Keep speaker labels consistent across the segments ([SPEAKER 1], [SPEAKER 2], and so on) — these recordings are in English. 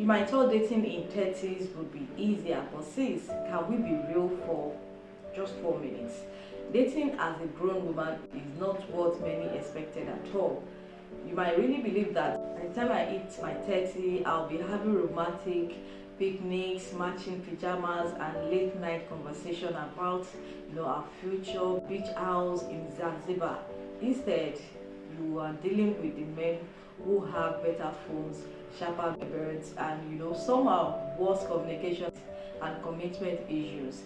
[SPEAKER 1] You might thought dating in 30s would be easier, but sis, can we be real for just 4 minutes? Dating as a grown woman is not what many expected at all. You might really believe that by the time I hit my 30, I'll be having romantic picnics, matching pajamas, and late night conversation about our future beach house in Zanzibar. Instead, you are dealing with the men who have better phones, sharper birds, and somehow worse communication and commitment issues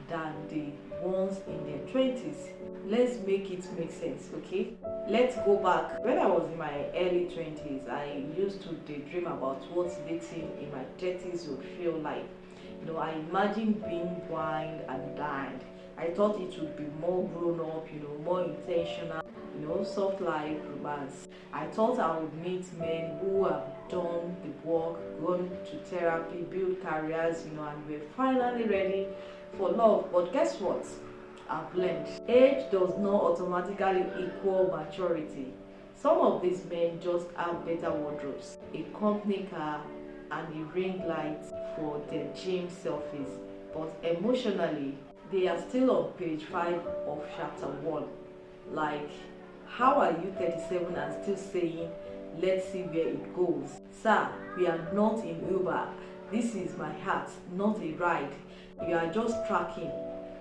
[SPEAKER 1] than the ones in their 20s. Let's make it make sense, okay? Let's go back. When I was in my early 20s, I used to daydream about what dating in my 30s would feel like. I imagined being blind and dined. I thought it would be more grown up, more intentional, soft like romance. I thought I would meet men who have done the work, gone to therapy, built careers, and were finally ready for love. But guess what? I've learned age does not automatically equal maturity. Some of these men just have better wardrobes, a company car, and a ring light for their gym selfies. But emotionally, they are still on page 5 of chapter 1. Like, how are you 37 and still saying, let's see where it goes? Sir, we are not in Uber. This is my heart, not a ride. You are just tracking.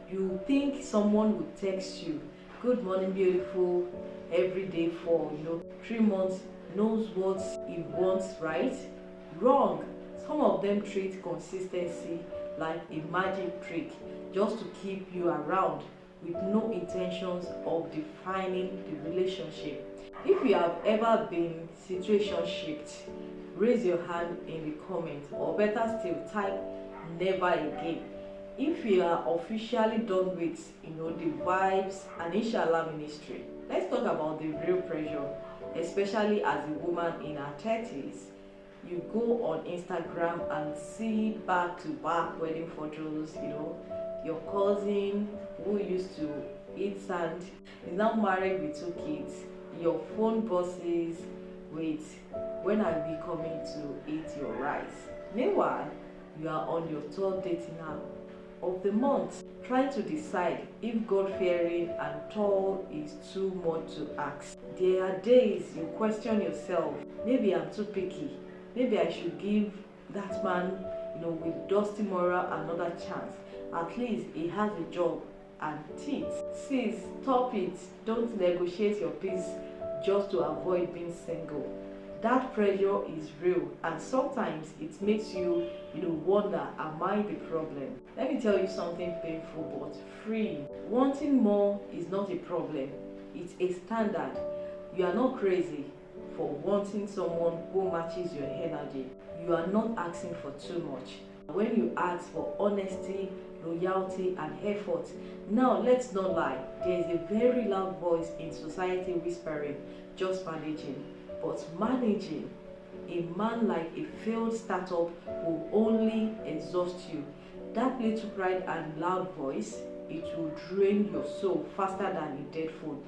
[SPEAKER 1] You think someone would text you, good morning beautiful, every day for 3 months, knows what he wants, right? Wrong. Some of them treat consistency like a magic trick just to keep you around with no intentions of defining the relationship. If you have ever been situationshiped, raise your hand in the comments, or better still type never again. If you are officially done with the vibes and inshallah ministry, let's talk about the real pressure, especially as a woman in her 30s. You go on Instagram and see back-to-back wedding photos, your cousin who used to eat sand is now married with 2 kids. Your phone buzzes with, when are we coming to eat your rice? Meanwhile, you are on your 3rd dating app of the month, trying to decide if God-fearing and tall is too much to ask. There are days you question yourself, maybe I'm too picky, maybe I should give that man with dusty moral another chance. At least he has a job and teeth. Sis, stop it. Don't negotiate your peace just to avoid being single. That pressure is real, and sometimes it makes you wonder, am I the problem? Let me tell you something painful but free. Wanting more is not a problem, it's a standard. You are not crazy for wanting someone who matches your energy. You are not asking for too much when you ask for honesty, loyalty, and effort. Now let's not lie, there is a very loud voice in society whispering, just managing. But managing a man like a failed startup will only exhaust you. That little pride and loud voice, it will drain your soul faster than a dead phone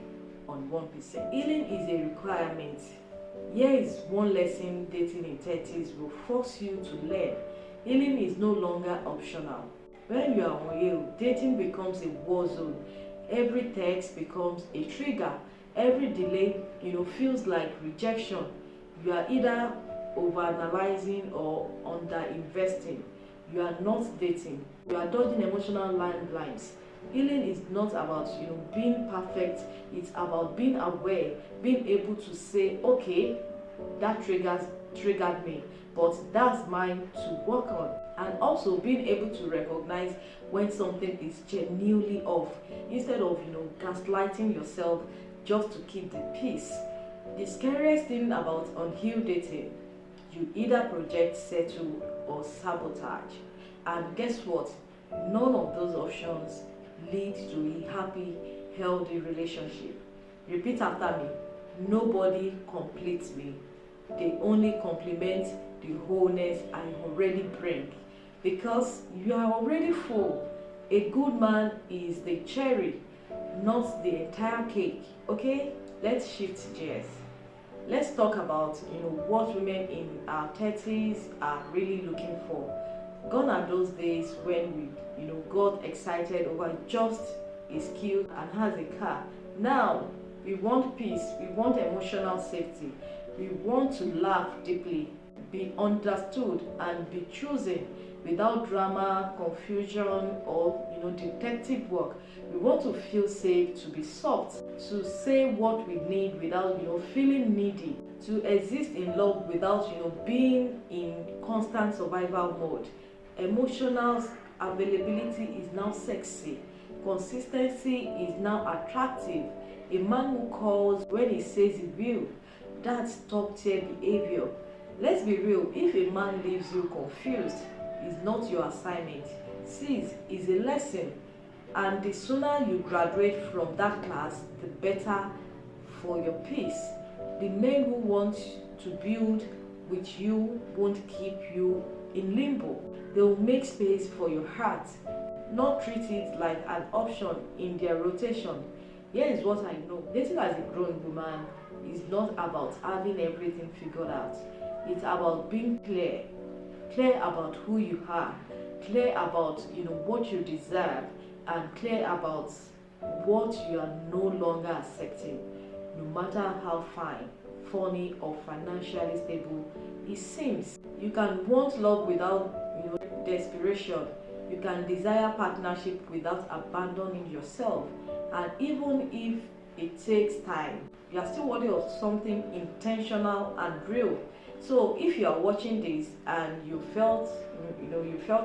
[SPEAKER 1] on 1%. Healing is a requirement. Here is one lesson dating in 30s will force you to learn. Healing is no longer optional. When you are unhealed, dating becomes a war zone. Every text becomes a trigger. Every delay, feels like rejection. You are either overanalyzing or underinvesting. You are not dating. You are dodging emotional landlines. Healing is not about being perfect. It's about being aware, being able to say, okay, that triggered me, but that's mine to work on. And also being able to recognize when something is genuinely off, instead of gaslighting yourself just to keep the peace. The scariest thing about unhealed dating, you either project, settle, or sabotage. And guess what? None of those options lead to a happy, healthy relationship. Repeat after me. Nobody completes me. They only complement the wholeness I already bring. Because you are already full. A good man is the cherry, not the entire cake. Okay? Let's shift gears. let's talk about what women in our 30s are really looking for. Gone are those days when we got excited over just a skill and has a car. Now we want peace, we want emotional safety, we want to laugh deeply, be understood, and be chosen without drama, confusion, or detective work. We want to feel safe, to be soft, to say what we need without feeling needy, to exist in love without being in constant survival mode. Emotional availability is now sexy. Consistency is now attractive. A man who calls when he says he will. That's top tier behavior. Let's be real, if a man leaves you confused, it's not your assignment. Sis, is a lesson. And the sooner you graduate from that class, the better for your peace. The men who want to build with you won't keep you in limbo. They will make space for your heart, not treat it like an option in their rotation. Here is what I know. Dating as a grown woman is not about having everything figured out. It's about being clear about who you are, clear about what you deserve, and clear about what you are no longer accepting, no matter how fine, funny, or financially stable it seems. You can want love without desperation. You can desire partnership without abandoning yourself. And even if it takes time, you are still worthy of something intentional and real. So if you are watching this and you felt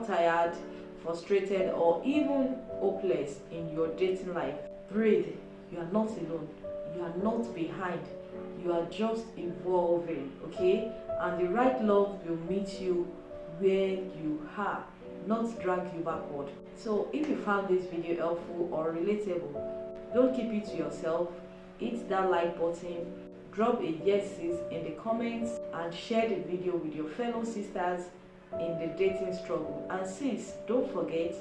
[SPEAKER 1] tired, frustrated, or even hopeless in your dating life, breathe. You are not alone. You are not behind. You are just evolving, okay? And the right love will meet you where you are, not drag you backward. So if you found this video helpful or relatable, don't keep it to yourself. Hit that like button, drop a yes sis in the comments, and share the video with your fellow sisters in the dating struggle. And sis, don't forget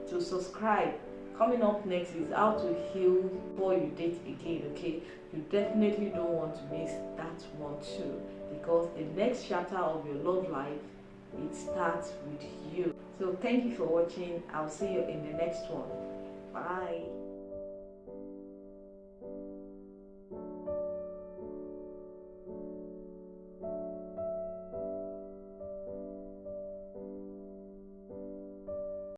[SPEAKER 1] to subscribe. Coming up next is how to heal before you date again, okay? You definitely don't want to miss that one too, because the next chapter of your love life, it starts with you. So thank you for watching. I'll see you in the next one. Bye.